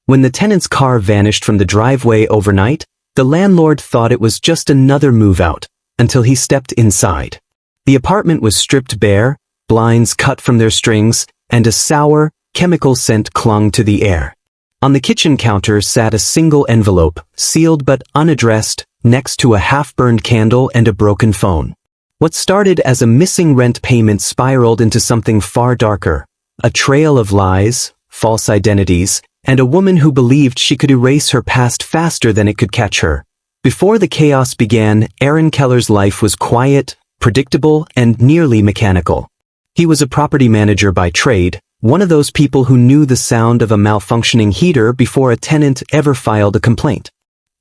When the tenant's car vanished from the driveway overnight, the landlord thought it was just another move-out, until he stepped inside. The apartment was stripped bare, blinds cut from their strings, and a sour, chemical scent clung to the air. On the kitchen counter sat a single envelope, sealed but unaddressed, next to a half-burned candle and a broken phone. What started as a missing rent payment spiraled into something far darker, a trail of lies, false identities, and a woman who believed she could erase her past faster than it could catch her. Before the chaos began, Aaron Keller's life was quiet, predictable, and nearly mechanical. He was a property manager by trade, one of those people who knew the sound of a malfunctioning heater before a tenant ever filed a complaint.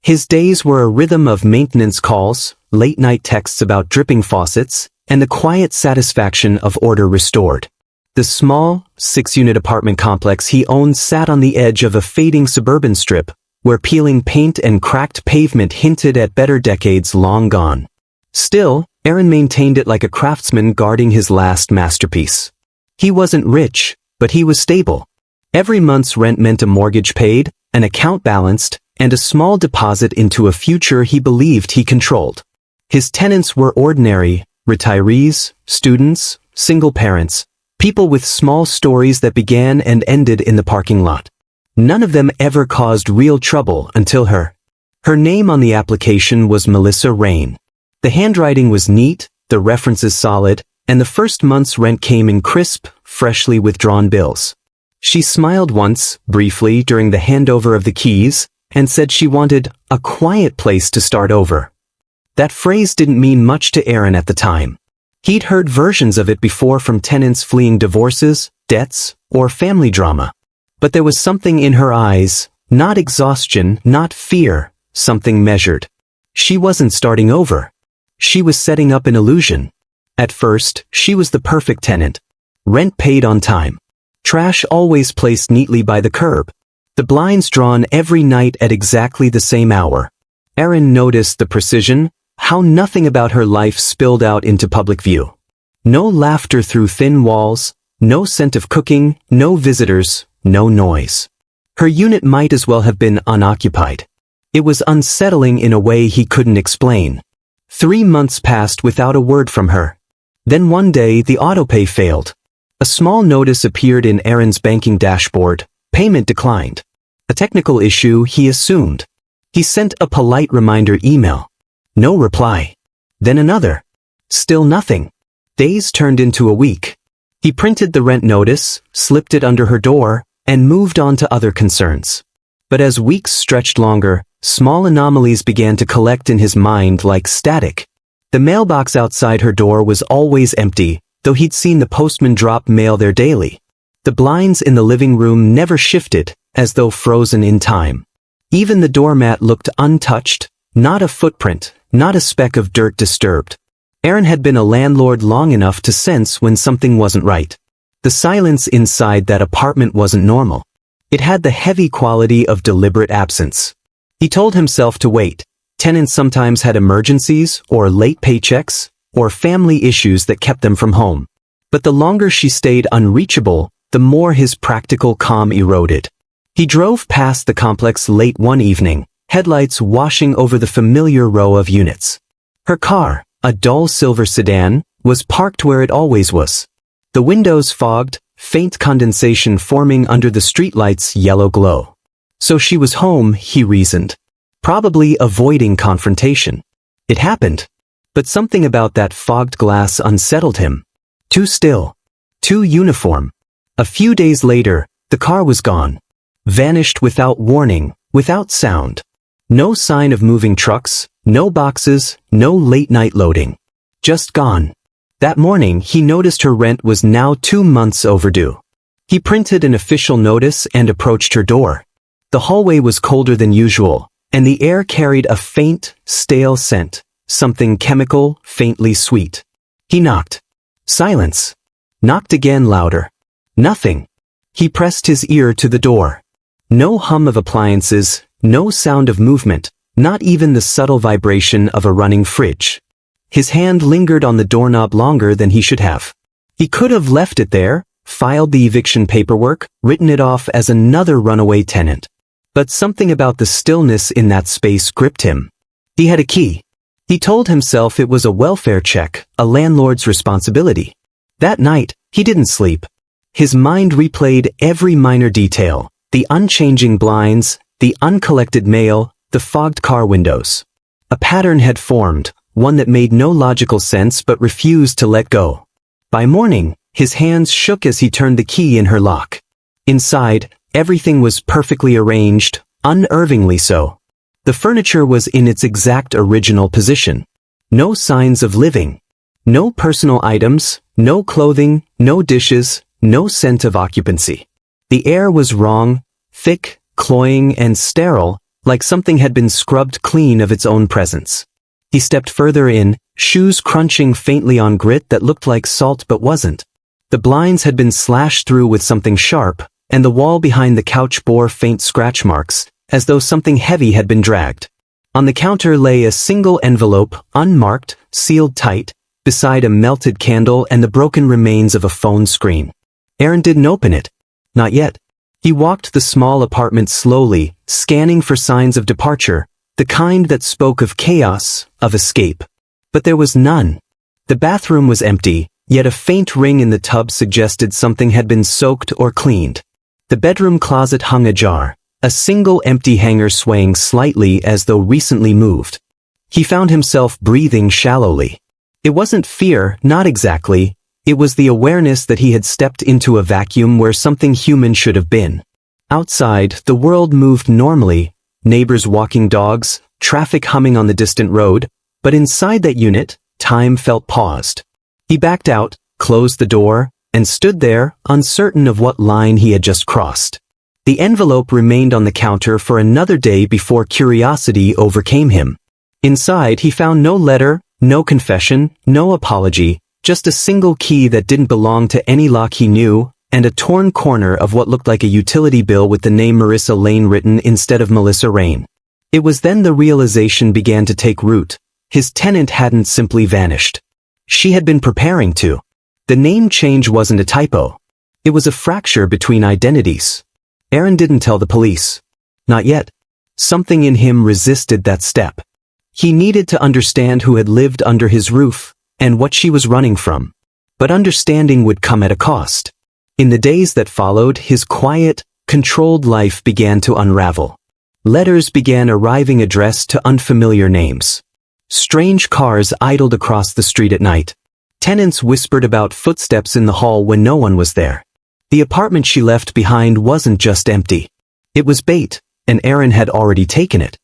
His days were a rhythm of maintenance calls, late-night texts about dripping faucets, and the quiet satisfaction of order restored. The small, 6-unit apartment complex he owned sat on the edge of a fading suburban strip, where peeling paint and cracked pavement hinted at better decades long gone. Still, Aaron maintained it like a craftsman guarding his last masterpiece. He wasn't rich, but he was stable. Every month's rent meant a mortgage paid, an account balanced, and a small deposit into a future he believed he controlled. His tenants were ordinary, retirees, students, single parents, people with small stories that began and ended in the parking lot. None of them ever caused real trouble until her. Her name on the application was Melissa Rain. The handwriting was neat, the references solid, and the first month's rent came in crisp, freshly withdrawn bills. She smiled once, briefly, during the handover of the keys, and said she wanted a quiet place to start over. That phrase didn't mean much to Aaron at the time. He'd heard versions of it before from tenants fleeing divorces, debts, or family drama. But there was something in her eyes, not exhaustion, not fear, something measured. She wasn't starting over. She was setting up an illusion. At first, she was the perfect tenant. Rent paid on time. Trash always placed neatly by the curb. The blinds drawn every night at exactly the same hour. Aaron noticed the precision, how nothing about her life spilled out into public view. No laughter through thin walls, no scent of cooking, no visitors, no noise. Her unit might as well have been unoccupied. It was unsettling in a way he couldn't explain. 3 months passed without a word from her. Then one day the autopay failed. A small notice appeared in Aaron's banking dashboard. Payment declined. A technical issue, he assumed. He sent a polite reminder email. No reply. Then another. Still nothing. Days turned into a week. He printed the rent notice, slipped it under her door, and moved on to other concerns. But as weeks stretched longer, small anomalies began to collect in his mind like static. The mailbox outside her door was always empty, though he'd seen the postman drop mail there daily. The blinds in the living room never shifted, as though frozen in time. Even the doormat looked untouched, not a footprint, not a speck of dirt disturbed. Aaron had been a landlord long enough to sense when something wasn't right. The silence inside that apartment wasn't normal. It had the heavy quality of deliberate absence. He told himself to wait. Tenants sometimes had emergencies, or late paychecks, or family issues that kept them from home. But the longer she stayed unreachable, the more his practical calm eroded. He drove past the complex late one evening, headlights washing over the familiar row of units. Her car, a dull silver sedan, was parked where it always was. The windows fogged, faint condensation forming under the streetlight's yellow glow. So she was home, he reasoned. Probably avoiding confrontation. It happened. But something about that fogged glass unsettled him. Too still. Too uniform. A few days later, the car was gone. Vanished without warning, without sound. No sign of moving trucks, no boxes, no late-night loading. Just gone. That morning, he noticed her rent was now 2 months overdue. He printed an official notice and approached her door. The hallway was colder than usual, and the air carried a faint, stale scent, something chemical, faintly sweet. He knocked. Silence. Knocked again louder. Nothing. He pressed his ear to the door. No hum of appliances, no sound of movement, not even the subtle vibration of a running fridge. His hand lingered on the doorknob longer than he should have. He could have left it there, filed the eviction paperwork, written it off as another runaway tenant. But something about the stillness in that space gripped him. He had a key. He told himself it was a welfare check, a landlord's responsibility. That night, he didn't sleep. His mind replayed every minor detail, the unchanging blinds, the uncollected mail, the fogged car windows. A pattern had formed, one that made no logical sense but refused to let go. By morning, his hands shook as he turned the key in her lock. Inside, everything was perfectly arranged, unnervingly so. The furniture was in its exact original position. No signs of living. No personal items, no clothing, no dishes, no scent of occupancy. The air was wrong, thick, cloying, and sterile, like something had been scrubbed clean of its own presence. He stepped further in, shoes crunching faintly on grit that looked like salt but wasn't. The blinds had been slashed through with something sharp, and the wall behind the couch bore faint scratch marks, as though something heavy had been dragged. On the counter lay a single envelope, unmarked, sealed tight, beside a melted candle and the broken remains of a phone screen. Aaron didn't open it. Not yet. He walked the small apartment slowly, scanning for signs of departure, the kind that spoke of chaos, of escape. But there was none. The bathroom was empty, yet a faint ring in the tub suggested something had been soaked or cleaned. The bedroom closet hung ajar, a single empty hanger swaying slightly as though recently moved. He found himself breathing shallowly. It wasn't fear, not exactly. It was the awareness that he had stepped into a vacuum where something human should have been. Outside, the world moved normally, neighbors walking dogs, traffic humming on the distant road, but inside that unit, time felt paused. He backed out, closed the door, and stood there, uncertain of what line he had just crossed. The envelope remained on the counter for another day before curiosity overcame him. Inside, he found no letter, no confession, no apology, just a single key that didn't belong to any lock he knew, and a torn corner of what looked like a utility bill with the name Marissa Lane written instead of Melissa Rain. It was then the realization began to take root. His tenant hadn't simply vanished. She had been preparing to. The name change wasn't a typo. It was a fracture between identities. Aaron didn't tell the police. Not yet. Something in him resisted that step. He needed to understand who had lived under his roof, and what she was running from. But understanding would come at a cost. In the days that followed, his quiet, controlled life began to unravel. Letters began arriving addressed to unfamiliar names. Strange cars idled across the street at night. Tenants whispered about footsteps in the hall when no one was there. The apartment she left behind wasn't just empty. It was bait, and Aaron had already taken it.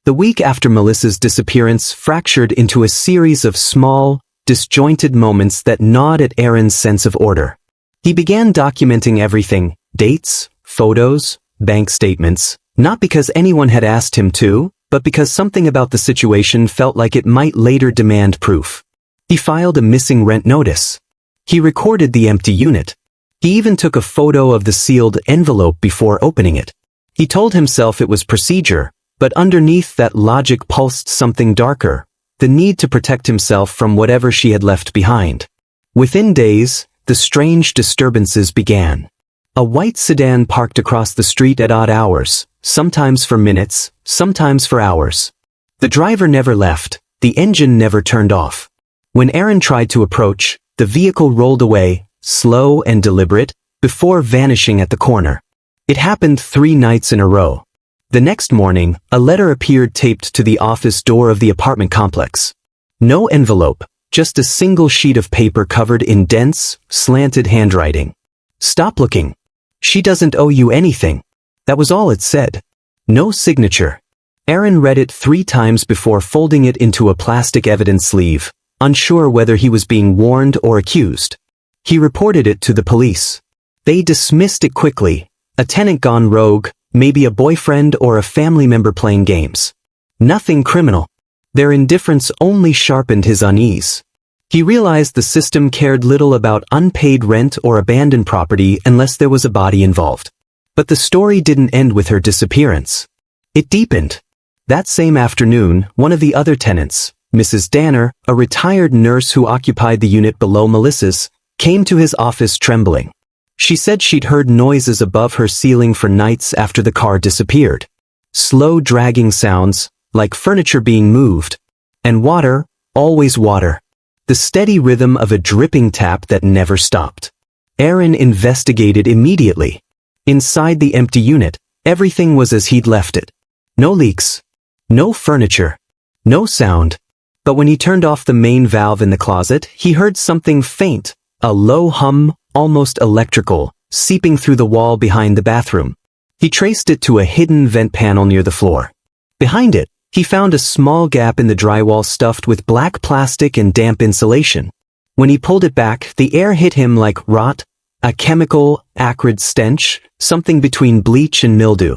The week after Melissa's disappearance fractured into a series of small, disjointed moments that gnawed at Aaron's sense of order. He began documenting everything, dates, photos, bank statements, not because anyone had asked him to, but because something about the situation felt like it might later demand proof. He filed a missing rent notice. He recorded the empty unit. He even took a photo of the sealed envelope before opening it. He told himself it was procedure, but underneath that logic pulsed something darker, the need to protect himself from whatever she had left behind. Within days, the strange disturbances began. A white sedan parked across the street at odd hours, sometimes for minutes, sometimes for hours. The driver never left, the engine never turned off. When Aaron tried to approach, the vehicle rolled away, slow and deliberate, before vanishing at the corner. It happened 3 nights in a row. The next morning, a letter appeared taped to the office door of the apartment complex. No envelope, just a single sheet of paper covered in dense, slanted handwriting. "Stop looking. She doesn't owe you anything." That was all it said. No signature. Aaron read it 3 times before folding it into a plastic evidence sleeve, unsure whether he was being warned or accused. He reported it to the police. They dismissed it quickly. A tenant gone rogue, maybe a boyfriend or a family member playing games. Nothing criminal. Their indifference only sharpened his unease. He realized the system cared little about unpaid rent or abandoned property unless there was a body involved. But the story didn't end with her disappearance. It deepened. That same afternoon, one of the other tenants, Mrs. Danner, a retired nurse who occupied the unit below Melissa's, came to his office trembling. She said she'd heard noises above her ceiling for nights after the car disappeared. slow dragging sounds, like furniture being moved. And water, always water. The steady rhythm of a dripping tap that never stopped. Aaron investigated immediately. Inside the empty unit, everything was as he'd left it. No leaks. No furniture. No sound. But when he turned off the main valve in the closet, he heard something faint, a low hum, almost electrical, seeping through the wall behind the bathroom. He traced it to a hidden vent panel near the floor. Behind it, he found a small gap in the drywall stuffed with black plastic and damp insulation. When he pulled it back, the air hit him like rot, a chemical, acrid stench, something between bleach and mildew.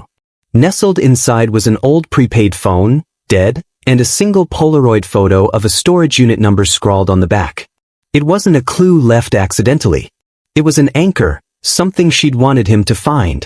Nestled inside was an old prepaid phone, dead, and a single Polaroid photo of a storage unit number scrawled on the back. It wasn't a clue left accidentally. It was an anchor, something she'd wanted him to find.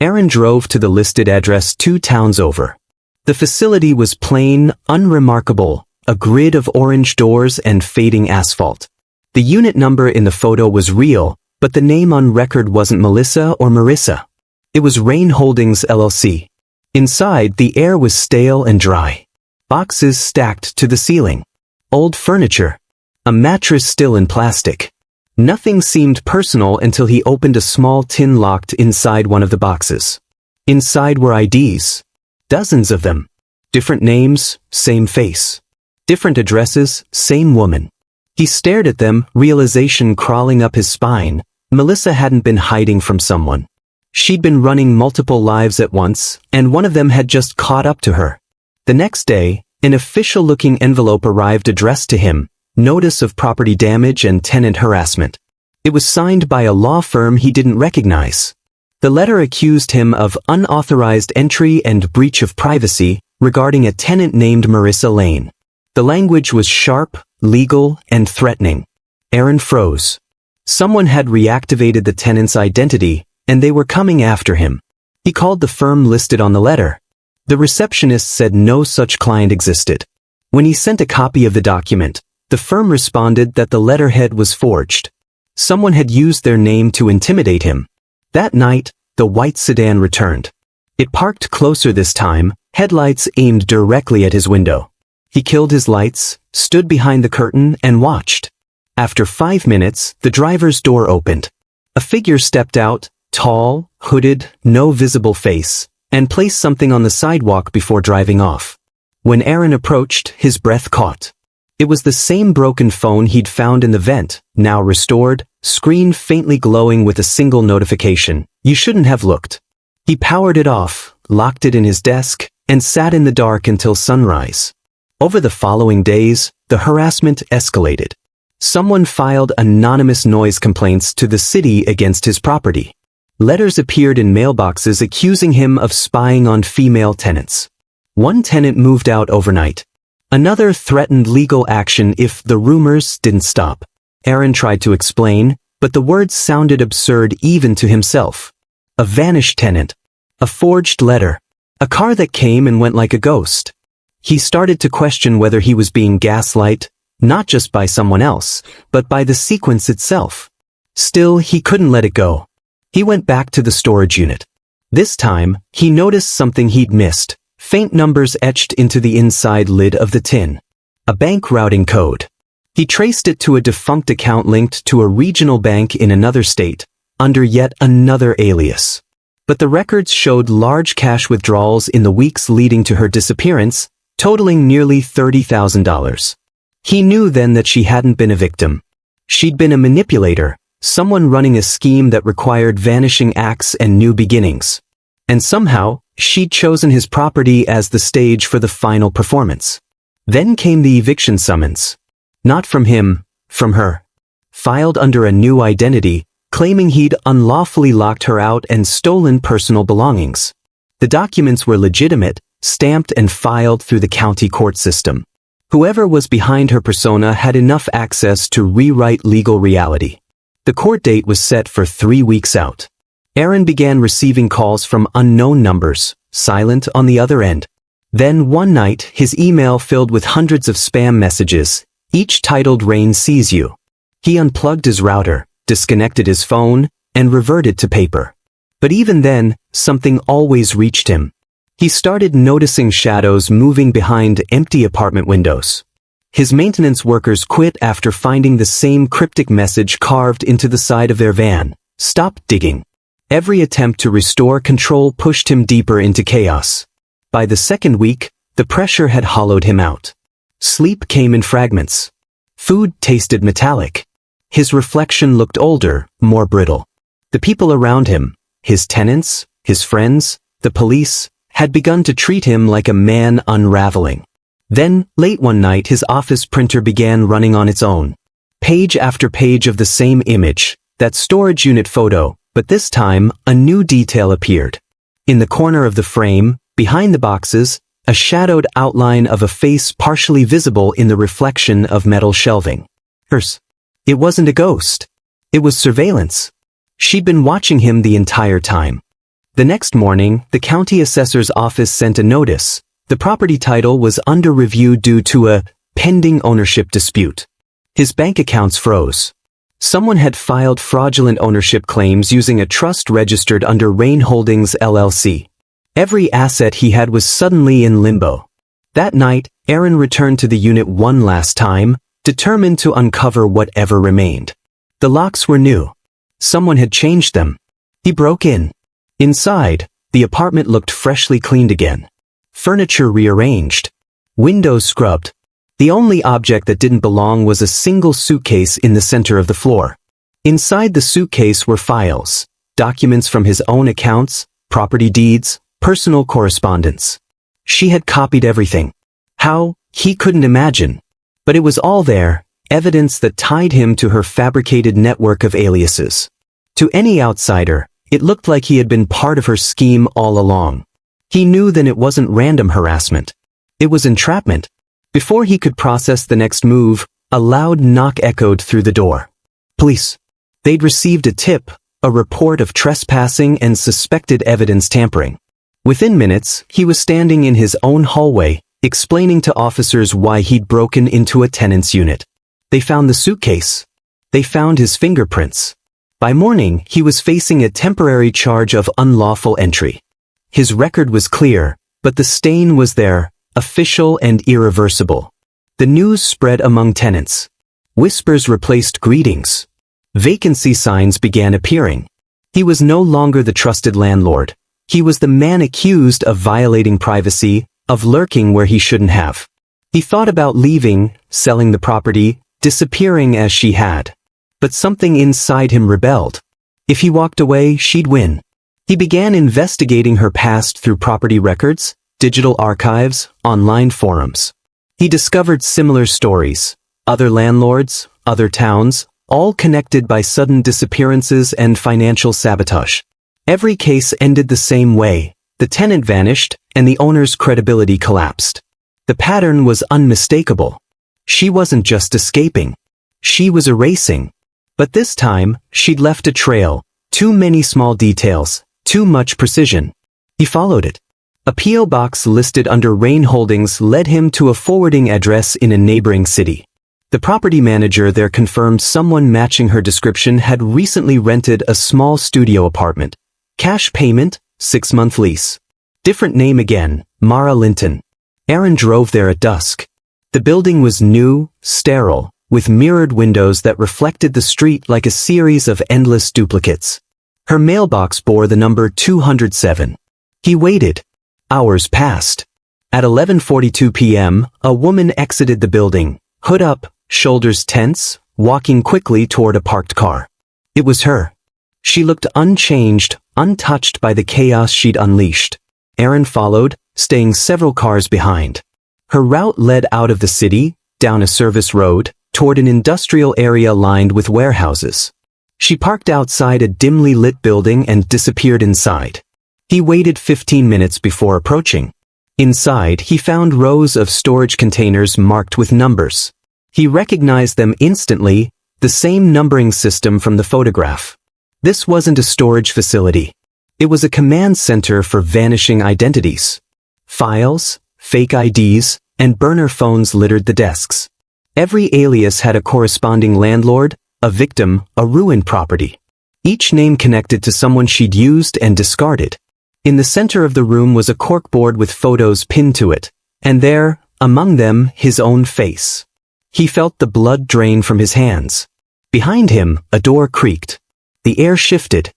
Aaron drove to the listed address 2 towns over. The facility was plain, unremarkable, a grid of orange doors and fading asphalt. The unit number in the photo was real, but the name on record wasn't Melissa or Marissa. It was Rain Holdings LLC. Inside, the air was stale and dry. Boxes stacked to the ceiling. Old furniture. A mattress still in plastic. Nothing seemed personal until he opened a small tin locked inside one of the boxes. Inside were IDs. Dozens of them. Different names, same face. Different addresses, same woman. He stared at them, realization crawling up his spine. Melissa hadn't been hiding from someone. She'd been running multiple lives at once, and one of them had just caught up to her. The next day, an official-looking envelope arrived addressed to him, notice of property damage and tenant harassment. It was signed by a law firm he didn't recognize. The letter accused him of unauthorized entry and breach of privacy regarding a tenant named Marissa Lane. The language was sharp, legal, and threatening. Aaron froze. Someone had reactivated the tenant's identity, and they were coming after him. He called the firm listed on the letter. The receptionist said no such client existed. When he sent a copy of the document, the firm responded that the letterhead was forged. Someone had used their name to intimidate him. That night, the white sedan returned. It parked closer this time, headlights aimed directly at his window. He killed his lights, stood behind the curtain, and watched. After 5 minutes, the driver's door opened. A figure stepped out, tall, hooded, no visible face, and placed something on the sidewalk before driving off. When Aaron approached, his breath caught. It was the same broken phone he'd found in the vent, now restored, screen faintly glowing with a single notification. You shouldn't have looked. He powered it off, locked it in his desk, and sat in the dark until sunrise. Over the following days, the harassment escalated. Someone filed anonymous noise complaints to the city against his property. Letters appeared in mailboxes accusing him of spying on female tenants. One tenant moved out overnight. Another threatened legal action if the rumors didn't stop. Aaron tried to explain, but the words sounded absurd even to himself. A vanished tenant. A forged letter. A car that came and went like a ghost. He started to question whether he was being gaslighted, not just by someone else, but by the sequence itself. Still, he couldn't let it go. He went back to the storage unit. This time, he noticed something he'd missed. Faint numbers etched into the inside lid of the tin. A bank routing code. He traced it to a defunct account linked to a regional bank in another state, under yet another alias. But the records showed large cash withdrawals in the weeks leading to her disappearance, totaling nearly $30,000. He knew then that she hadn't been a victim. She'd been a manipulator, someone running a scheme that required vanishing acts and new beginnings. And somehow, she'd chosen his property as the stage for the final performance. Then came the eviction summons. Not from him, from her. Filed under a new identity, claiming he'd unlawfully locked her out and stolen personal belongings. The documents were legitimate, stamped and filed through the county court system. Whoever was behind her persona had enough access to rewrite legal reality. The court date was set for 3 weeks out. Aaron began receiving calls from unknown numbers, silent on the other end. Then one night, his email filled with hundreds of spam messages, each titled "Rain Sees You." He unplugged his router, disconnected his phone, and reverted to paper. But even then, something always reached him. He started noticing shadows moving behind empty apartment windows. His maintenance workers quit after finding the same cryptic message carved into the side of their van: "Stop digging." Every attempt to restore control pushed him deeper into chaos. By the second week, the pressure had hollowed him out. Sleep came in fragments. Food tasted metallic. His reflection looked older, more brittle. The people around him, his tenants, his friends, the police, had begun to treat him like a man unraveling. Then, late one night, his office printer began running on its own. Page after page of the same image, that storage unit photo, but this time, a new detail appeared. In the corner of the frame, behind the boxes, a shadowed outline of a face partially visible in the reflection of metal shelving. It wasn't a ghost. It was surveillance. She'd been watching him the entire time. The next morning, the county assessor's office sent a notice. The property title was under review due to a pending ownership dispute. His bank accounts froze. Someone had filed fraudulent ownership claims using a trust registered under Rain Holdings LLC. Every asset he had was suddenly in limbo. That night, Aaron returned to the unit one last time, determined to uncover whatever remained. The locks were new. Someone had changed them. He broke in. Inside, the apartment looked freshly cleaned again. Furniture rearranged. Windows scrubbed. The only object that didn't belong was a single suitcase in the center of the floor. Inside the suitcase were files, documents from his own accounts, property deeds, personal correspondence. She had copied everything. How? He couldn't imagine. But it was all there, evidence that tied him to her fabricated network of aliases. To any outsider, it looked like he had been part of her scheme all along. He knew then it wasn't random harassment. It was entrapment. Before he could process the next move, a loud knock echoed through the door. Police. They'd received a tip, a report of trespassing and suspected evidence tampering. Within minutes, he was standing in his own hallway, explaining to officers why he'd broken into a tenant's unit. They found the suitcase. They found his fingerprints. By morning, he was facing a temporary charge of unlawful entry. His record was clear, but the stain was there, official and irreversible. The news spread among tenants. Whispers replaced greetings. Vacancy signs began appearing. He was no longer the trusted landlord. He was the man accused of violating privacy, of lurking where he shouldn't have. He thought about leaving, selling the property, disappearing as she had. But something inside him rebelled. If he walked away, she'd win. He began investigating her past through property records, digital archives, online forums. He discovered similar stories. Other landlords, other towns, all connected by sudden disappearances and financial sabotage. Every case ended the same way. The tenant vanished, and the owner's credibility collapsed. The pattern was unmistakable. She wasn't just escaping. She was erasing. But this time, she'd left a trail, too many small details, too much precision. He followed it. A P.O. box listed under Rain Holdings led him to a forwarding address in a neighboring city. The property manager there confirmed someone matching her description had recently rented a small studio apartment. Cash payment, 6-month lease. Different name again, Mara Linton. Aaron drove there at dusk. The building was new, sterile, with mirrored windows that reflected the street like a series of endless duplicates. Her mailbox bore the number 207. He waited. Hours passed. At 11:42 p.m., a woman exited the building, hood up, shoulders tense, walking quickly toward a parked car. It was her. She looked unchanged, untouched by the chaos she'd unleashed. Aaron followed, staying several cars behind. Her route led out of the city, down a service road, toward an industrial area lined with warehouses. She parked outside a dimly lit building and disappeared inside. He waited 15 minutes before approaching. Inside, he found rows of storage containers marked with numbers. He recognized them instantly, the same numbering system from the photograph. This wasn't a storage facility. It was a command center for vanishing identities. Files, fake IDs, and burner phones littered the desks. Every alias had a corresponding landlord, a victim, a ruined property. Each name connected to someone she'd used and discarded. In the center of the room was a corkboard with photos pinned to it, and there, among them, his own face. He felt the blood drain from his hands. Behind him, a door creaked. The air shifted.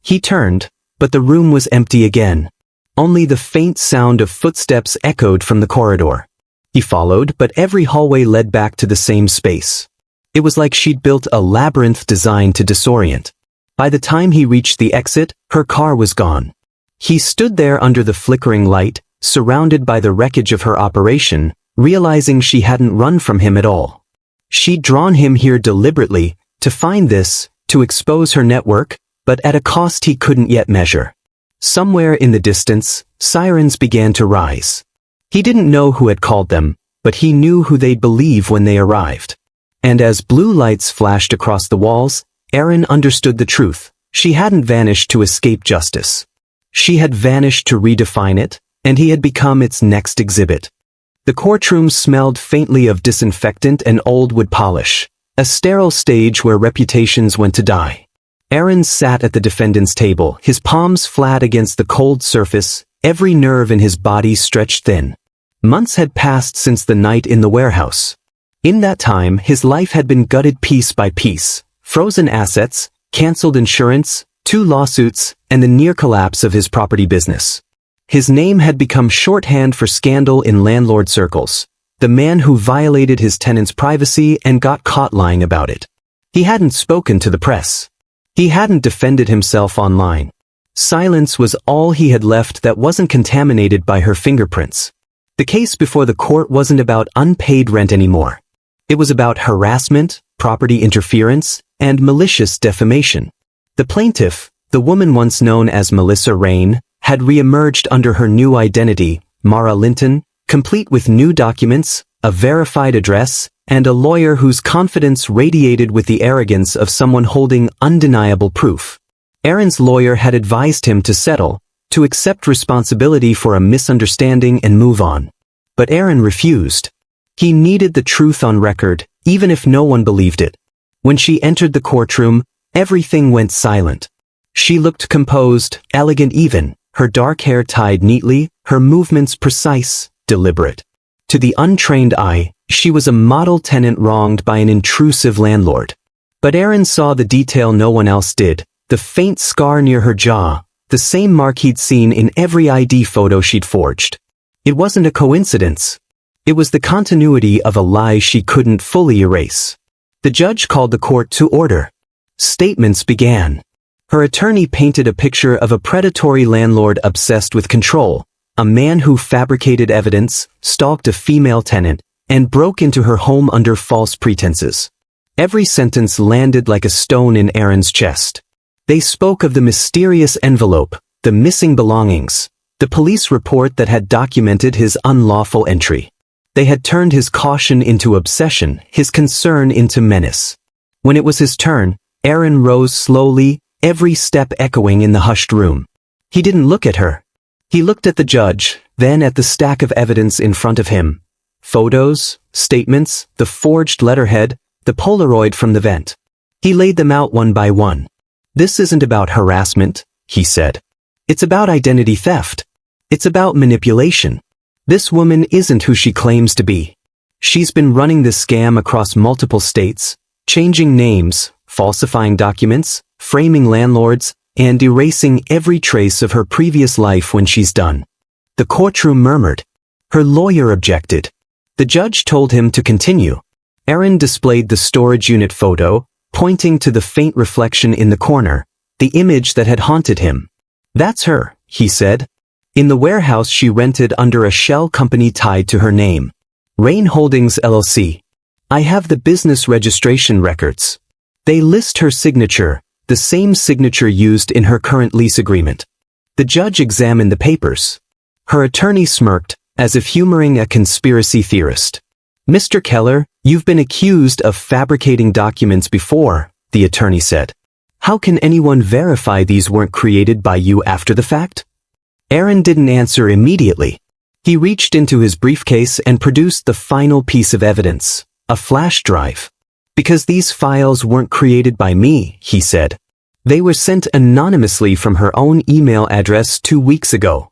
He turned, but the room was empty again. Only the faint sound of footsteps echoed from the corridor. He followed, but every hallway led back to the same space. It was like she'd built a labyrinth designed to disorient. By the time he reached the exit, her car was gone. He stood there under the flickering light, surrounded by the wreckage of her operation, realizing she hadn't run from him at all. She'd drawn him here deliberately, to find this, to expose her network, but at a cost he couldn't yet measure. Somewhere in the distance, sirens began to rise. He didn't know who had called them, but he knew who they'd believe when they arrived. And as blue lights flashed across the walls, Erin understood the truth. She hadn't vanished to escape justice. She had vanished to redefine it, and he had become its next exhibit. The courtroom smelled faintly of disinfectant and old wood polish, a sterile stage where reputations went to die. Erin sat at the defendant's table, his palms flat against the cold surface, every nerve in his body stretched thin. Months had passed since the night in the warehouse. In that time, his life had been gutted piece by piece. Frozen assets, cancelled insurance, 2 lawsuits, and the near collapse of his property business. His name had become shorthand for scandal in landlord circles. The man who violated his tenant's privacy and got caught lying about it. He hadn't spoken to the press. He hadn't defended himself online. Silence was all he had left that wasn't contaminated by her fingerprints. The case before the court wasn't about unpaid rent anymore. It was about harassment, property interference, and malicious defamation. The plaintiff, the woman once known as Melissa Rain, had re-emerged under her new identity, Mara Linton, complete with new documents, a verified address, and a lawyer whose confidence radiated with the arrogance of someone holding undeniable proof. Erin's lawyer had advised him to settle, to accept responsibility for a misunderstanding and move on. But Erin refused. He needed the truth on record, even if no one believed it. When she entered the courtroom, everything went silent. She looked composed, elegant even, her dark hair tied neatly, her movements precise, deliberate. To the untrained eye, she was a model tenant wronged by an intrusive landlord. But Erin saw the detail no one else did, the faint scar near her jaw, the same mark he'd seen in every ID photo she'd forged. It wasn't a coincidence. It was the continuity of a lie she couldn't fully erase. The judge called the court to order. Statements began. Her attorney painted a picture of a predatory landlord obsessed with control, a man who fabricated evidence, stalked a female tenant, and broke into her home under false pretenses. Every sentence landed like a stone in Erin's chest. They spoke of the mysterious envelope, the missing belongings, the police report that had documented his unlawful entry. They had turned his caution into obsession, his concern into menace. When it was his turn, Erin rose slowly, every step echoing in the hushed room. He didn't look at her. He looked at the judge, then at the stack of evidence in front of him. Photos, statements, the forged letterhead, the Polaroid from the vent. He laid them out one by one. "This isn't about harassment," he said. "It's about identity theft. It's about manipulation. This woman isn't who she claims to be. She's been running this scam across multiple states, changing names, falsifying documents, framing landlords, and erasing every trace of her previous life when she's done." The courtroom murmured. Her lawyer objected. The judge told him to continue. Erin displayed the storage unit photo, pointing to the faint reflection in the corner, the image that had haunted him. "That's her," he said. "In the warehouse she rented under a shell company tied to her name. Rain Holdings LLC. I have the business registration records. They list her signature, the same signature used in her current lease agreement." The judge examined the papers. Her attorney smirked, as if humoring a conspiracy theorist. "Mr. Keller, you've been accused of fabricating documents before," the attorney said. "How can anyone verify these weren't created by you after the fact?" Erin didn't answer immediately. He reached into his briefcase and produced the final piece of evidence, a flash drive. "Because these files weren't created by me," he said. They were sent anonymously from her own email address 2 weeks ago.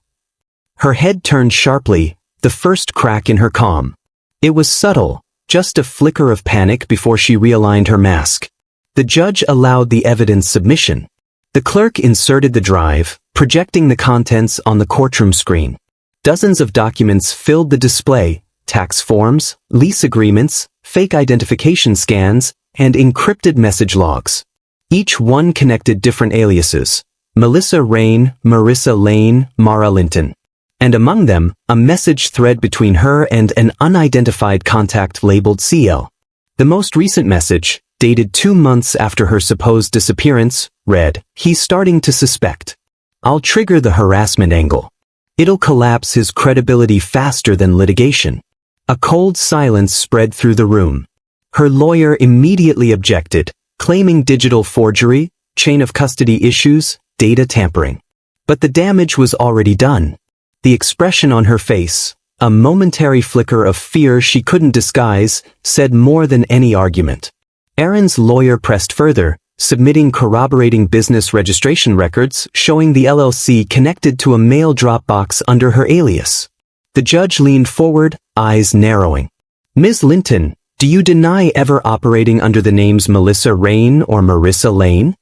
Her head turned sharply, the first crack in her calm. It was subtle, just a flicker of panic before she realigned her mask. The judge allowed the evidence submission. The clerk inserted the drive, projecting the contents on the courtroom screen. Dozens of documents filled the display: tax forms, lease agreements, fake identification scans, and encrypted message logs. Each one connected different aliases: Melissa Rain, Marissa Lane, Mara Linton. And among them, a message thread between her and an unidentified contact labeled CL. The most recent message, dated 2 months after her supposed disappearance, read, "He's starting to suspect. I'll trigger the harassment angle. It'll collapse his credibility faster than litigation." A cold silence spread through the room. Her lawyer immediately objected, claiming digital forgery, chain of custody issues, data tampering. But the damage was already done. The expression on her face, a momentary flicker of fear she couldn't disguise, said more than any argument. Aaron's lawyer pressed further, submitting corroborating business registration records showing the LLC connected to a mail drop box under her alias. The judge leaned forward, eyes narrowing. "Ms. Linton, do you deny ever operating under the names Melissa Rain or Marissa Lane?"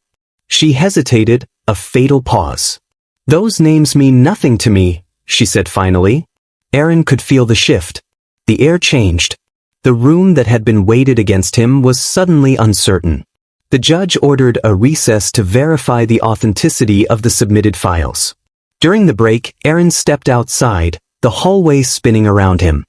She hesitated, a fatal pause. "Those names mean nothing to me," she said finally. Aaron could feel the shift. The air changed. The room that had been weighted against him was suddenly uncertain. The judge ordered a recess to verify the authenticity of the submitted files. During the break, Aaron stepped outside, the hallway spinning around him.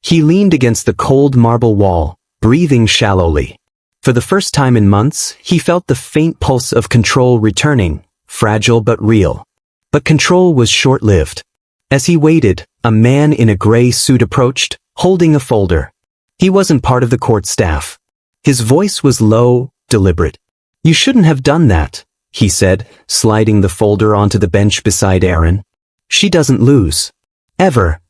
He leaned against the cold marble wall, breathing shallowly. For the first time in months, he felt the faint pulse of control returning, fragile but real. But control was short-lived. As he waited, a man in a gray suit approached, holding a folder. He wasn't part of the court staff. His voice was low, deliberate. "You shouldn't have done that," he said, sliding the folder onto the bench beside Aaron. "She doesn't lose. Ever."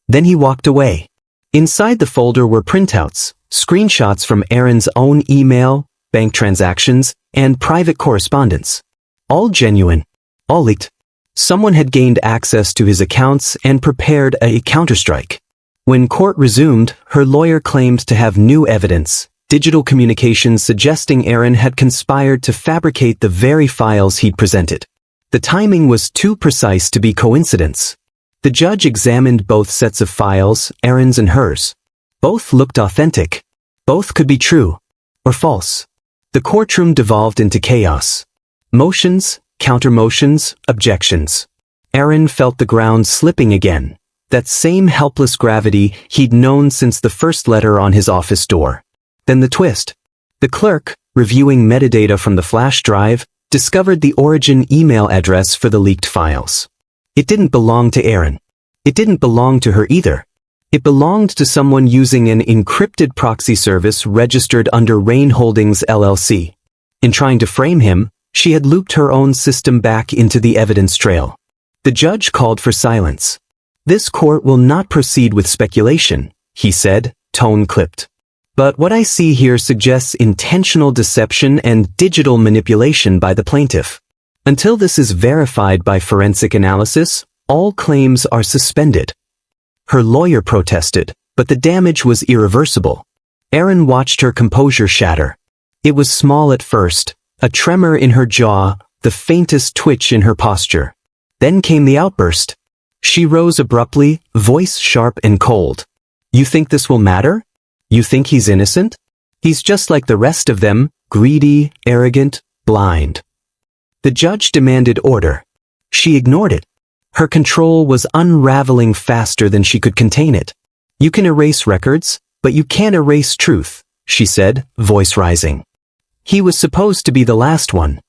Then he walked away. Inside the folder were printouts, screenshots from Aaron's own email, bank transactions, and private correspondence. All genuine. All leaked. Someone had gained access to his accounts and prepared a counterstrike. When court resumed, her lawyer claimed to have new evidence, digital communications suggesting Aaron had conspired to fabricate the very files he'd presented. The timing was too precise to be coincidence. The judge examined both sets of files, Aaron's and hers. Both looked authentic. Both could be true. Or false. The courtroom devolved into chaos. Motions, counter-motions, objections. Aaron felt the ground slipping again. That same helpless gravity he'd known since the first letter on his office door. Then the twist. The clerk, reviewing metadata from the flash drive, discovered the origin email address for the leaked files. It didn't belong to Aaron. It didn't belong to her either. It belonged to someone using an encrypted proxy service registered under Rain Holdings LLC. In trying to frame him, she had looped her own system back into the evidence trail. The judge called for silence. "This court will not proceed with speculation," he said, tone clipped. "But what I see here suggests intentional deception and digital manipulation by the plaintiff. Until this is verified by forensic analysis, all claims are suspended." Her lawyer protested, but the damage was irreversible. Aaron watched her composure shatter. It was small at first, a tremor in her jaw, the faintest twitch in her posture. Then came the outburst. She rose abruptly, voice sharp and cold. "You think this will matter? You think he's innocent? He's just like the rest of them, greedy, arrogant, blind." The judge demanded order. She ignored it. Her control was unraveling faster than she could contain it. "You can erase records, but you can't erase truth," she said, voice rising. He was supposed to be the last one.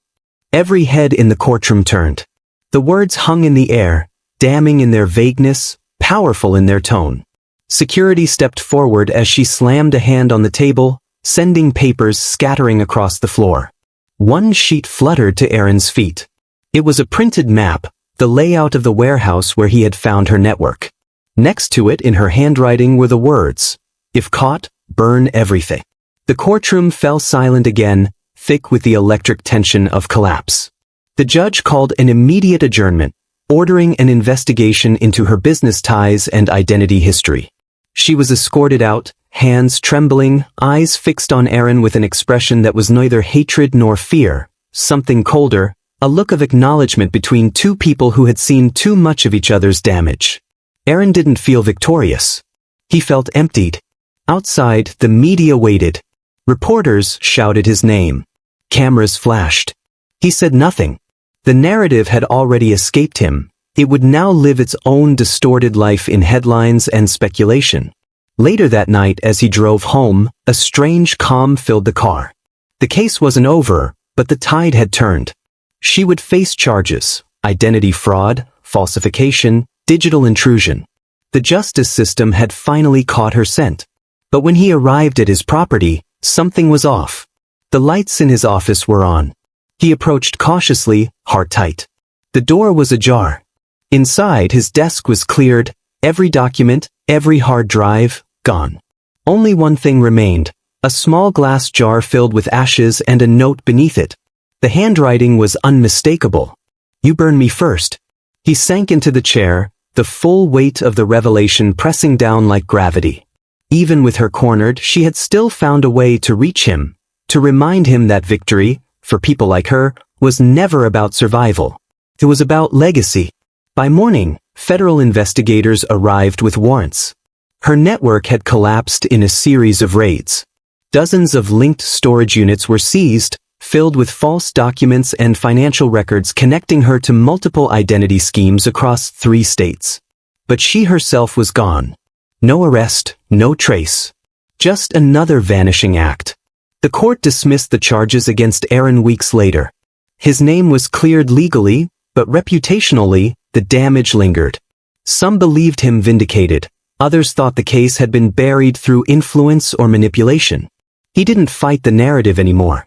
Every head in the courtroom turned. The words hung in the air, damning in their vagueness, powerful in their tone. Security stepped forward as she slammed a hand on the table, sending papers scattering across the floor. One sheet fluttered to Aaron's feet. It was a printed map, the layout of the warehouse where he had found her network. Next to it in her handwriting were the words, "If caught, burn everything." The courtroom fell silent again, thick with the electric tension of collapse. The judge called an immediate adjournment, ordering an investigation into her business ties and identity history. She was escorted out, hands trembling, eyes fixed on Aaron with an expression that was neither hatred nor fear, something colder, a look of acknowledgement between two people who had seen too much of each other's damage. Aaron didn't feel victorious. He felt emptied. Outside, the media waited. Reporters shouted his name. Cameras flashed. He said nothing. The narrative had already escaped him. It would now live its own distorted life in headlines and speculation. Later that night, as he drove home, a strange calm filled the car. The case wasn't over, but the tide had turned. She would face charges: identity fraud, falsification, digital intrusion. The justice system had finally caught her scent. But when he arrived at his property, something was off. The lights in his office were on. He approached cautiously, heart tight. The door was ajar. Inside, his desk was cleared, every document, every hard drive, gone. Only one thing remained: a small glass jar filled with ashes and a note beneath it. The handwriting was unmistakable. "You burn me first." He sank into the chair, the full weight of the revelation pressing down like gravity. Even with her cornered, she had still found a way to reach him, to remind him that victory, for people like her, was never about survival. It was about legacy. By morning, federal investigators arrived with warrants. Her network had collapsed in a series of raids. Dozens of linked storage units were seized, filled with false documents and financial records connecting her to multiple identity schemes across 3 states. But she herself was gone. No arrest, no trace. Just another vanishing act. The court dismissed the charges against Aaron weeks later. His name was cleared legally, but reputationally, the damage lingered. Some believed him vindicated. Others thought the case had been buried through influence or manipulation. He didn't fight the narrative anymore.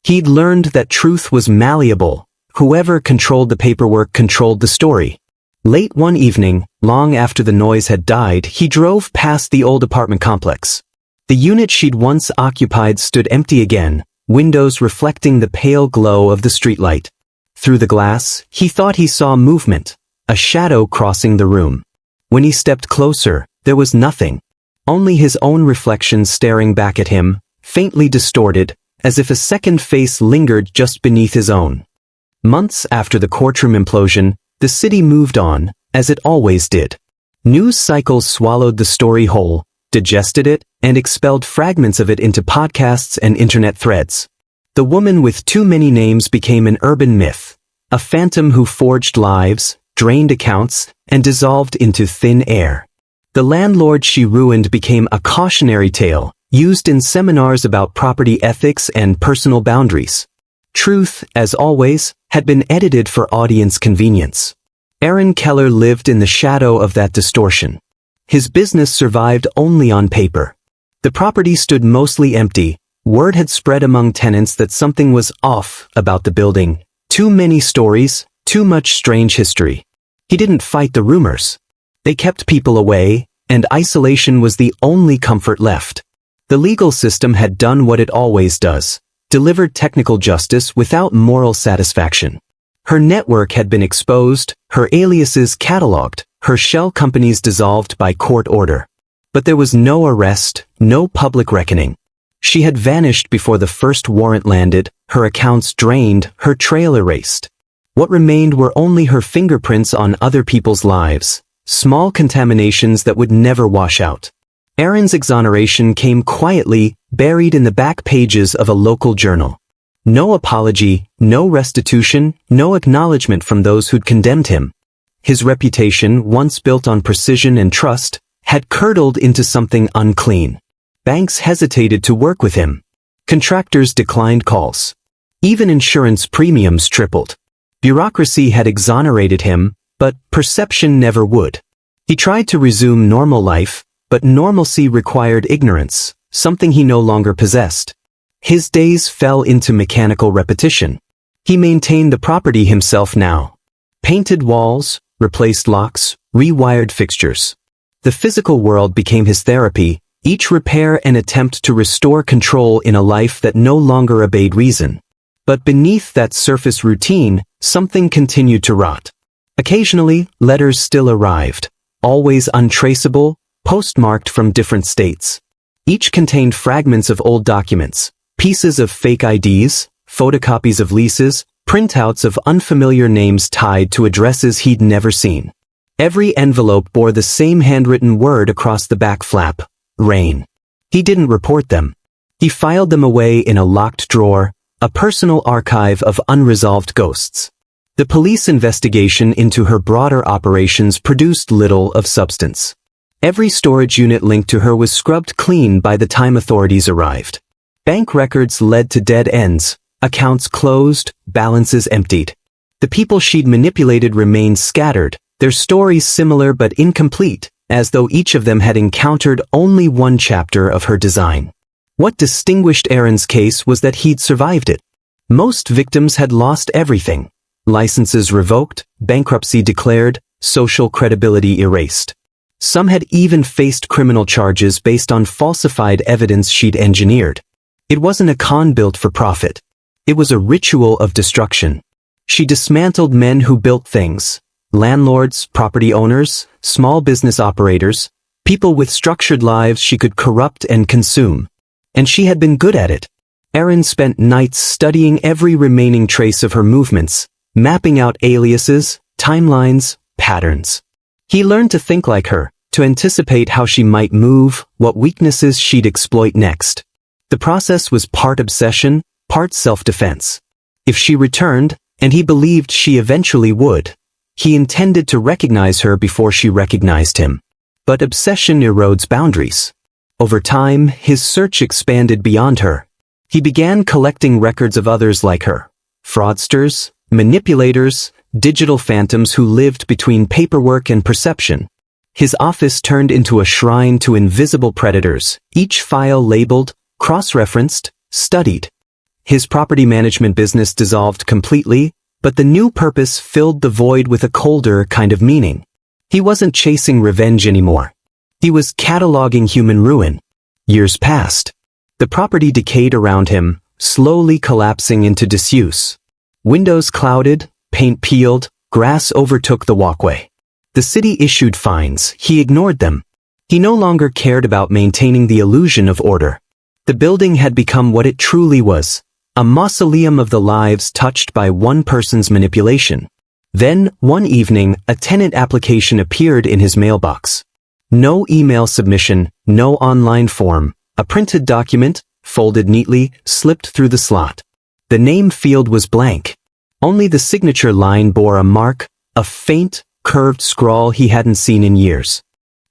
He'd learned that truth was malleable. Whoever controlled the paperwork controlled the story. Late one evening, long after the noise had died, he drove past the old apartment complex. The unit she'd once occupied stood empty again, windows reflecting the pale glow of the streetlight. Through the glass, he thought he saw movement, a shadow crossing the room. When he stepped closer, there was nothing. Only his own reflection staring back at him, faintly distorted, as if a second face lingered just beneath his own. Months after the courtroom implosion, the city moved on, as it always did. News cycles swallowed the story whole, digested it, and expelled fragments of it into podcasts and internet threads. The woman with too many names became an urban myth, a phantom who forged lives, drained accounts, and dissolved into thin air. The landlord she ruined became a cautionary tale, used in seminars about property ethics and personal boundaries. Truth, as always, had been edited for audience convenience. Aaron Keller lived in the shadow of that distortion. His business survived only on paper. The property stood mostly empty. Word had spread among tenants that something was off about the building. Too many stories, too much strange history. He didn't fight the rumors. They kept people away, and isolation was the only comfort left. The legal system had done what it always does, delivered technical justice without moral satisfaction. Her network had been exposed, her aliases catalogued, her shell companies dissolved by court order. But there was no arrest, no public reckoning. She had vanished before the first warrant landed, her accounts drained, her trail erased. What remained were only her fingerprints on other people's lives, small contaminations that would never wash out. Aaron's exoneration came quietly, buried in the back pages of a local journal. No apology, no restitution, no acknowledgement from those who'd condemned him. His reputation, once built on precision and trust, had curdled into something unclean. Banks hesitated to work with him. Contractors declined calls. Even insurance premiums tripled. Bureaucracy had exonerated him, but perception never would. He tried to resume normal life, but normalcy required ignorance, something he no longer possessed. His days fell into mechanical repetition. He maintained the property himself now. Painted walls, replaced locks, rewired fixtures. The physical world became his therapy, Each repair an attempt to restore control in a life that no longer obeyed reason. But beneath that surface routine, something continued to rot. Occasionally, letters still arrived, always untraceable, postmarked from different states. Each contained fragments of old documents, pieces of fake IDs, photocopies of leases, printouts of unfamiliar names tied to addresses he'd never seen. Every envelope bore the same handwritten word across the back flap: Rain. He didn't report them. He filed them away in a locked drawer, a personal archive of unresolved ghosts. The police investigation into her broader operations produced little of substance. Every storage unit linked to her was scrubbed clean by the time authorities arrived. Bank records led to dead ends, accounts closed, balances emptied. The people she'd manipulated remained scattered, their stories similar but incomplete, as though each of them had encountered only one chapter of her design. What distinguished Aaron's case was that he'd survived it. Most victims had lost everything. Licenses revoked, bankruptcy declared, social credibility erased. Some had even faced criminal charges based on falsified evidence she'd engineered. It wasn't a con built for profit. It was a ritual of destruction. She dismantled men who built things: landlords, property owners, small business operators, people with structured lives she could corrupt and consume. And she had been good at it. Aaron spent nights studying every remaining trace of her movements, mapping out aliases, timelines, patterns. He learned to think like her, to anticipate how she might move, what weaknesses she'd exploit next. The process was part obsession, part self-defense. If she returned, and he believed she eventually would, he intended to recognize her before she recognized him. But obsession erodes boundaries. Over time, his search expanded beyond her. He began collecting records of others like her: fraudsters, manipulators, digital phantoms who lived between paperwork and perception. His office turned into a shrine to invisible predators, each file labeled, cross-referenced, studied. His property management business dissolved completely, but the new purpose filled the void with a colder kind of meaning. He wasn't chasing revenge anymore. He was cataloging human ruin. Years passed. The property decayed around him, slowly collapsing into disuse. Windows clouded, paint peeled, grass overtook the walkway. The city issued fines. He ignored them. He no longer cared about maintaining the illusion of order. The building had become what it truly was: a mausoleum of the lives touched by one person's manipulation. Then, one evening, a tenant application appeared in his mailbox. No email submission, no online form. A printed document, folded neatly, slipped through the slot. The name field was blank. Only the signature line bore a mark, a faint, curved scrawl he hadn't seen in years.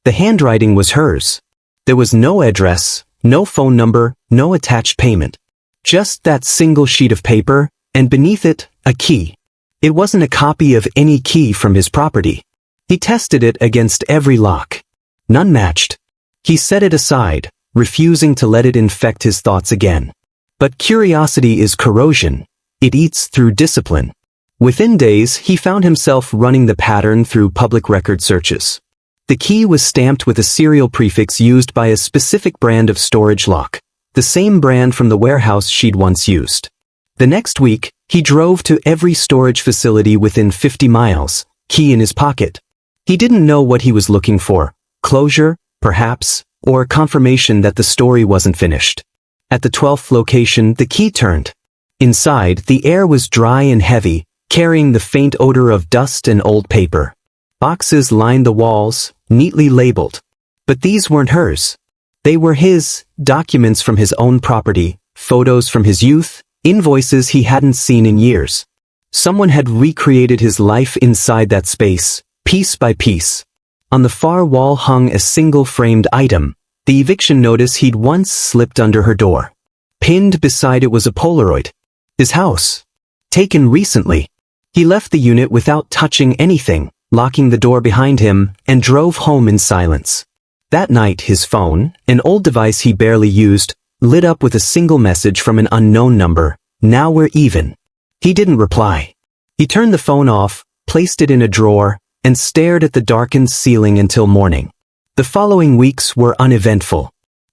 The handwriting was hers. There was no address, no phone number, no attached payment. Just that single sheet of paper, and beneath it, a key. It wasn't a copy of any key from his property. He tested it against every lock. None matched. He set it aside, refusing to let it infect his thoughts again. But curiosity is corrosion. It eats through discipline. Within days, he found himself running the pattern through public record searches. The key was stamped with a serial prefix used by a specific brand of storage lock, the same brand from the warehouse she'd once used. The next week, he drove to every storage facility within 50 miles, key in his pocket. He didn't know what he was looking for: closure, perhaps, or confirmation that the story wasn't finished. At the 12th location, the key turned. Inside, the air was dry and heavy, carrying the faint odor of dust and old paper. Boxes lined the walls, neatly labeled. But these weren't hers. They were his: documents from his own property, photos from his youth, invoices he hadn't seen in years. Someone had recreated his life inside that space, piece by piece. On the far wall hung a single framed item, the eviction notice he'd once slipped under her door. Pinned beside it was a Polaroid. His house. Taken recently. He left the unit without touching anything, locking the door behind him, and drove home in silence. That night his phone, an old device he barely used, lit up with a single message from an unknown number: "Now we're even." He didn't reply. He turned the phone off, placed it in a drawer, and stared at the darkened ceiling until morning. The following weeks were uneventful.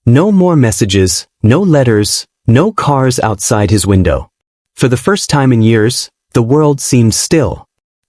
No more messages, no letters, no cars outside his window. For the first time in years, the world seemed still.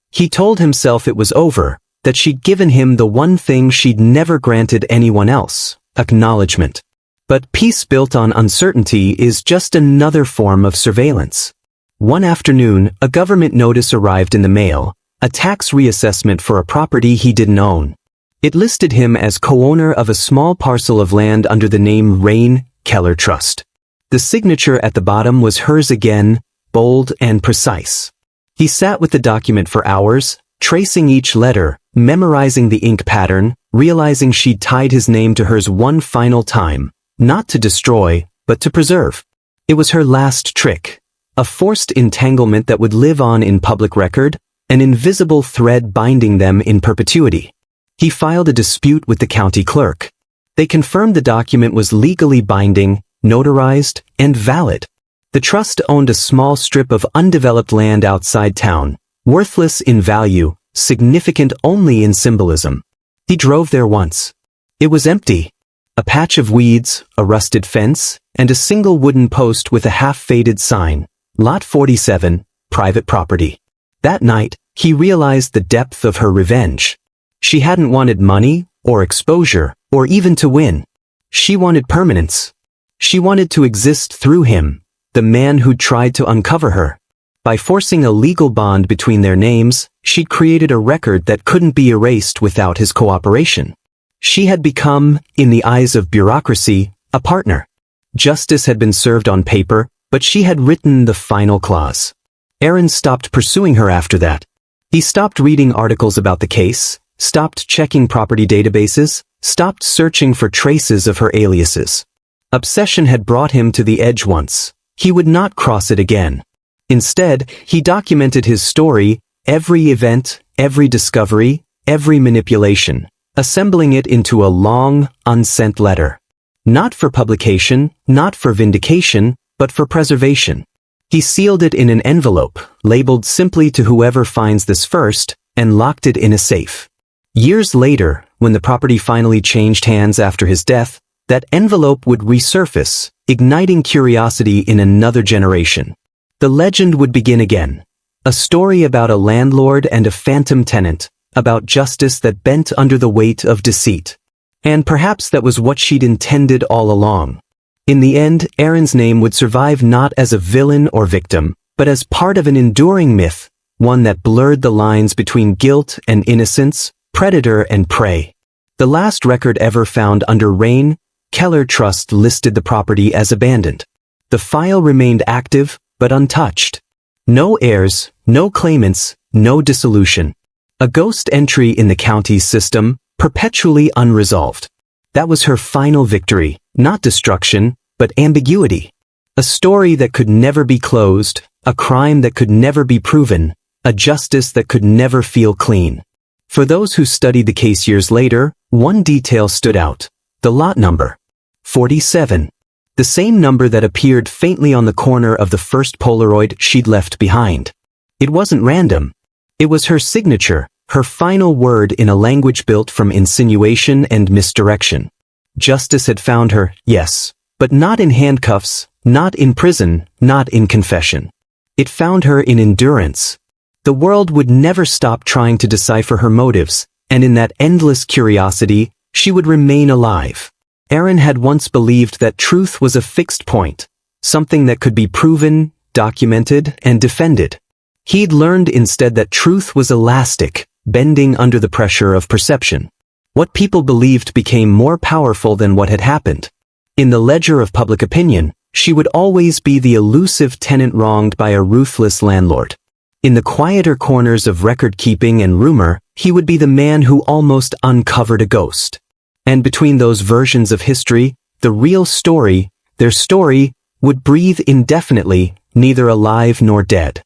He told himself it was over, that she'd given him the one thing she'd never granted anyone else, acknowledgement. But peace built on uncertainty is just another form of surveillance. One afternoon, a government notice arrived in the mail, a tax reassessment for a property he didn't own. It listed him as co-owner of a small parcel of land under the name Rain Keller Trust. The signature at the bottom was hers again, bold and precise. He sat with the document for hours, tracing each letter, memorizing the ink pattern, realizing she'd tied his name to hers one final time, not to destroy, but to preserve. It was her last trick, a forced entanglement that would live on in public record, an invisible thread binding them in perpetuity. He filed a dispute with the county clerk. They confirmed the document was legally binding, notarized, and valid. The trust owned a small strip of undeveloped land outside town, worthless in value, significant only in symbolism. He drove there once. It was empty. A patch of weeds, a rusted fence, and a single wooden post with a half-faded sign, Lot 47, private property. That night, he realized the depth of her revenge. She hadn't wanted money, or exposure, or even to win. She wanted permanence. She wanted to exist through him, the man who'd tried to uncover her. By forcing a legal bond between their names, she'd created a record that couldn't be erased without his cooperation. She had become, in the eyes of bureaucracy, a partner. Justice had been served on paper, but she had written the final clause. Aaron stopped pursuing her after that. He stopped reading articles about the case, stopped checking property databases, stopped searching for traces of her aliases. Obsession had brought him to the edge once. He would not cross it again. Instead, he documented his story, every event, every discovery, every manipulation, assembling it into a long, unsent letter. Not for publication, not for vindication, but for preservation. He sealed it in an envelope, labeled simply to whoever finds this first, and locked it in a safe. Years later, when the property finally changed hands after his death, that envelope would resurface, igniting curiosity in another generation. The legend would begin again. A story about a landlord and a phantom tenant, about justice that bent under the weight of deceit. And perhaps that was what she'd intended all along. In the end, Aaron's name would survive not as a villain or victim, but as part of an enduring myth, one that blurred the lines between guilt and innocence, predator and prey. The last record ever found under Rain Keller Trust listed the property as abandoned. The file remained active, but untouched. No heirs, no claimants, no dissolution. A ghost entry in the county's system, perpetually unresolved. That was her final victory, not destruction, but ambiguity. A story that could never be closed, a crime that could never be proven, a justice that could never feel clean. For those who studied the case years later, one detail stood out. The lot number. 47. The same number that appeared faintly on the corner of the first Polaroid she'd left behind. It wasn't random. It was her signature, her final word in a language built from insinuation and misdirection. Justice had found her, yes, but not in handcuffs, not in prison, not in confession. It found her in endurance. The world would never stop trying to decipher her motives, and in that endless curiosity, she would remain alive. Aaron had once believed that truth was a fixed point, something that could be proven, documented, and defended. He'd learned instead that truth was elastic, bending under the pressure of perception. What people believed became more powerful than what had happened. In the ledger of public opinion, she would always be the elusive tenant wronged by a ruthless landlord. In the quieter corners of record-keeping and rumor, he would be the man who almost uncovered a ghost. And between those versions of history, the real story, their story, would breathe indefinitely, neither alive nor dead.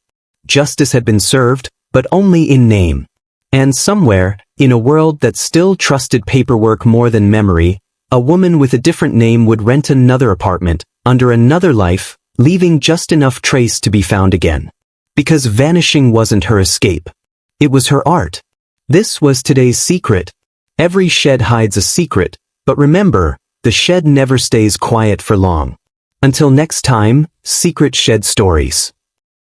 Justice had been served, but only in name. And somewhere, in a world that still trusted paperwork more than memory, a woman with a different name would rent another apartment, under another life, leaving just enough trace to be found again. Because vanishing wasn't her escape. It was her art. This was today's secret. Every shed hides a secret, but remember, the shed never stays quiet for long. Until next time, Secret Shed Stories.